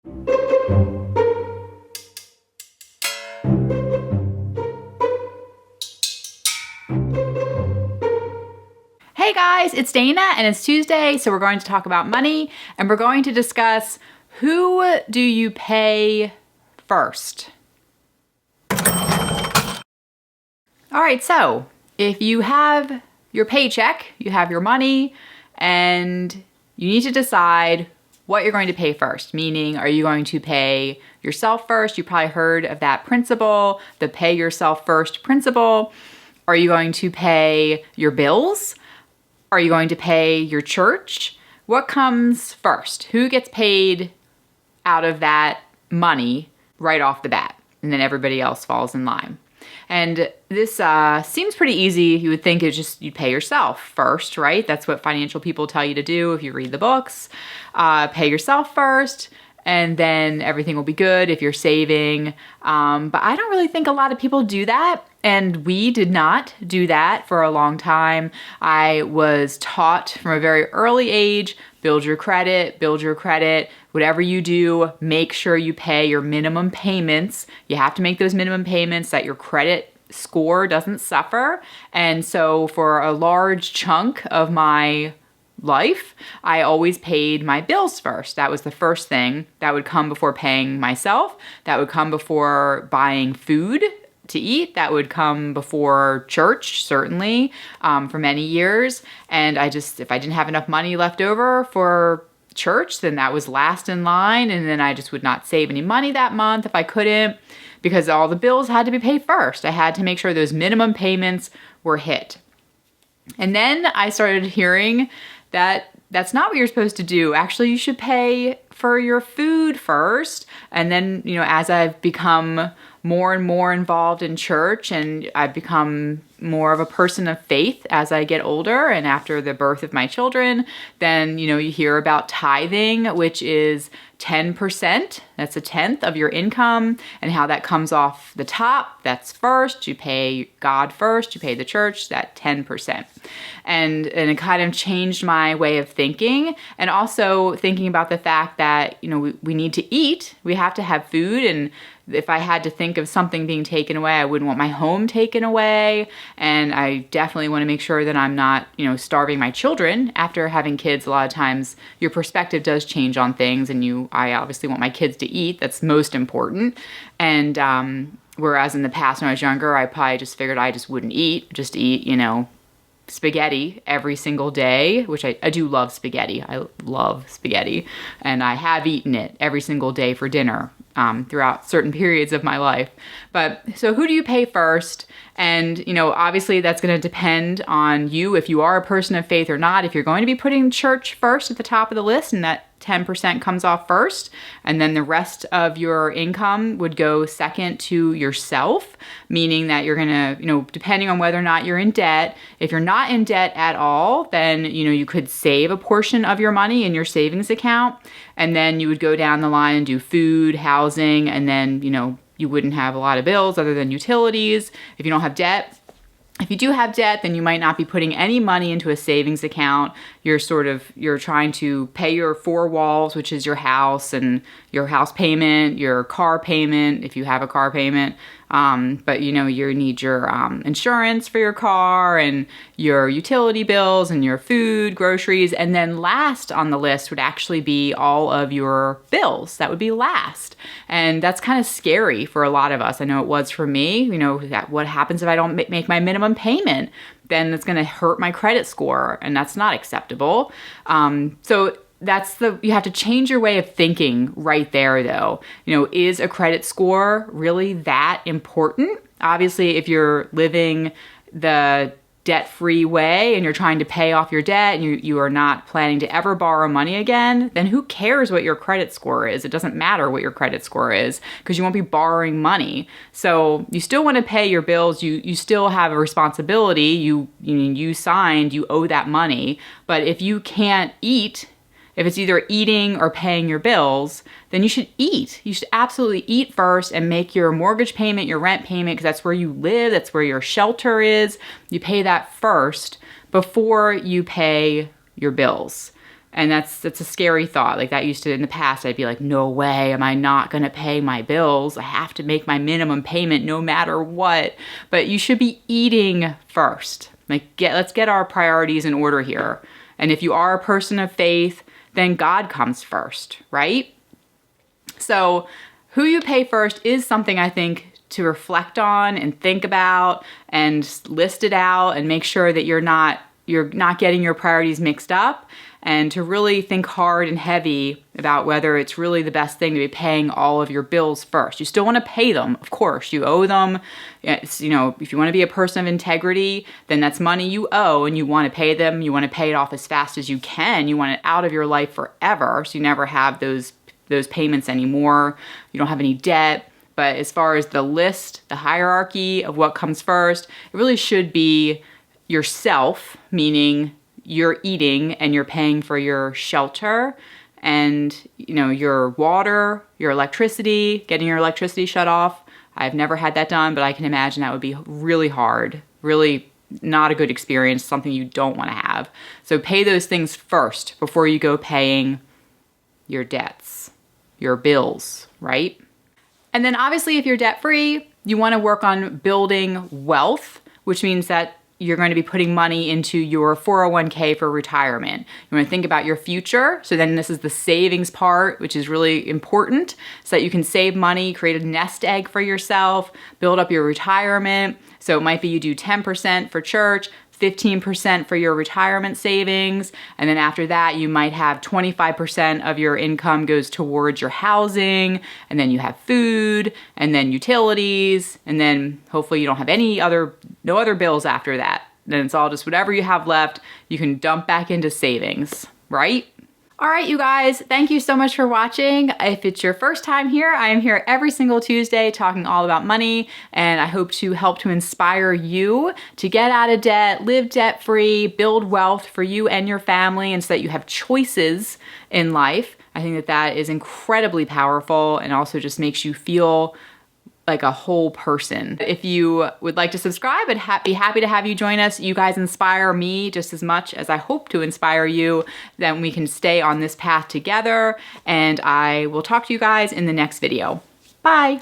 Hey guys, it's Dana and it's Tuesday, so we're going to talk about money and we're going to discuss who do you pay first. All right, so if you have your paycheck, you have your money, and you need to decide what you're going to pay first, meaning are you going to pay yourself first? You probably heard of that principle, the pay yourself first principle. Are you going to pay your bills? Are you going to pay your church? What comes first? Who gets paid out of that money right off the bat? And then everybody else falls in line. And this seems pretty easy. You would think it's just you pay yourself first, right? That's what financial people tell you to do if you read the books. Pay yourself first, and then everything will be good if you're saving. But I don't really think a lot of people do that. And we did not do that for a long time. I was taught from a very early age, build your credit. Whatever you do, make sure you pay your minimum payments. You have to make those minimum payments that your credit score doesn't suffer. And so for a large chunk of my life, I always paid my bills first. That was the first thing that would come before paying myself. That would come before buying food to eat. That would come before church, certainly, for many years. And if I didn't have enough money left over for church, then that was last in line. And then I just would not save any money that month if I couldn't, because all the bills had to be paid first. I had to make sure those minimum payments were hit. And then I started hearing that that's not what you're supposed to do. Actually, you should pay for your food first. And then, as I've become more and more involved in church and I've become more of a person of faith as I get older and after the birth of my children, then, you hear about tithing, which is 10%. That's a tenth of your income, and how that comes off the top. That's first. You pay God first. You pay the church, that 10%. And it kind of changed my way of thinking, and also thinking about the fact that, we need to eat. We have to have food. And if I had to think of something being taken away, I wouldn't want my home taken away. And I definitely want to make sure that I'm not, starving my children. After having kids, a lot of times your perspective does change on things, and I obviously want my kids to eat. That's most important. And whereas in the past when I was younger, I probably just figured I just wouldn't eat, just eat, spaghetti every single day, which I do love spaghetti. I love spaghetti, and I have eaten it every single day for dinner throughout certain periods of my life. But so who do you pay first? And, obviously that's going to depend on you if you are a person of faith or not. If you're going to be putting church first at the top of the list, and that 10% comes off first, and then the rest of your income would go second to yourself, meaning that you're going to, depending on whether or not you're in debt. If you're not in debt at all, then, you could save a portion of your money in your savings account, and then you would go down the line and do food, housing, and then, you wouldn't have a lot of bills other than utilities if you don't have debt. If you do have debt, then you might not be putting any money into a savings account. You're trying to pay your four walls, which is your house and your house payment, your car payment, if you have a car payment. But you need your insurance for your car and your utility bills and your food, groceries. And then last on the list would actually be all of your bills. That would be last. And that's kind of scary for a lot of us. I know it was for me. What happens if I don't make my minimum payment? Then it's going to hurt my credit score, and that's not acceptable. So you have to change your way of thinking right there, though. Is a credit score really that important? Obviously, if you're living the debt-free way and you're trying to pay off your debt and you are not planning to ever borrow money again, then who cares what your credit score is? It doesn't matter what your credit score is because you won't be borrowing money. So you still want to pay your bills. You still have a responsibility. You owe that money. But if you can't eat, if it's either eating or paying your bills, then you should eat. You should absolutely eat first and make your mortgage payment, your rent payment, because that's where you live, that's where your shelter is. You pay that first before you pay your bills. And that's a scary thought. Like that used to, in the past, I'd be like, no way, am I not going to pay my bills? I have to make my minimum payment no matter what. But you should be eating first. Like let's get our priorities in order here. And if you are a person of faith, then God comes first, right? So who you pay first is something I think to reflect on and think about and list it out and make sure that you're not getting your priorities mixed up, and to really think hard and heavy about whether it's really the best thing to be paying all of your bills first. You still want to pay them, of course. You owe them. It's, you know, if you want to be a person of integrity, then that's money you owe and you want to pay them. You want to pay it off as fast as you can. You want it out of your life forever, so you never have those payments anymore. You don't have any debt. But as far as the list, the hierarchy of what comes first, it really should be yourself, meaning you're eating and you're paying for your shelter and, you know, your water, your electricity, getting your electricity shut off. I've never had that done, but I can imagine that would be really hard, really not a good experience, something you don't want to have. So pay those things first before you go paying your debts, your bills, right? And then obviously if you're debt-free, you want to work on building wealth, which means that you're going to be putting money into your 401k for retirement. You want to think about your future. So then this is the savings part, which is really important, so that you can save money, create a nest egg for yourself, build up your retirement. So it might be you do 10% for church, 15% for your retirement savings, and then after that you might have 25% of your income goes towards your housing, and then you have food, and then utilities, and then hopefully you don't have no other bills after that. Then it's all just whatever you have left, you can dump back into savings, right? All right, you guys, thank you so much for watching. If it's your first time here, I am here every single Tuesday talking all about money, and I hope to help to inspire you to get out of debt, live debt-free, build wealth for you and your family, and so that you have choices in life. I think that is incredibly powerful and also just makes you feel like a whole person. If you would like to subscribe, I'd be happy to have you join us. You guys inspire me just as much as I hope to inspire you. Then we can stay on this path together, and I will talk to you guys in the next video. Bye.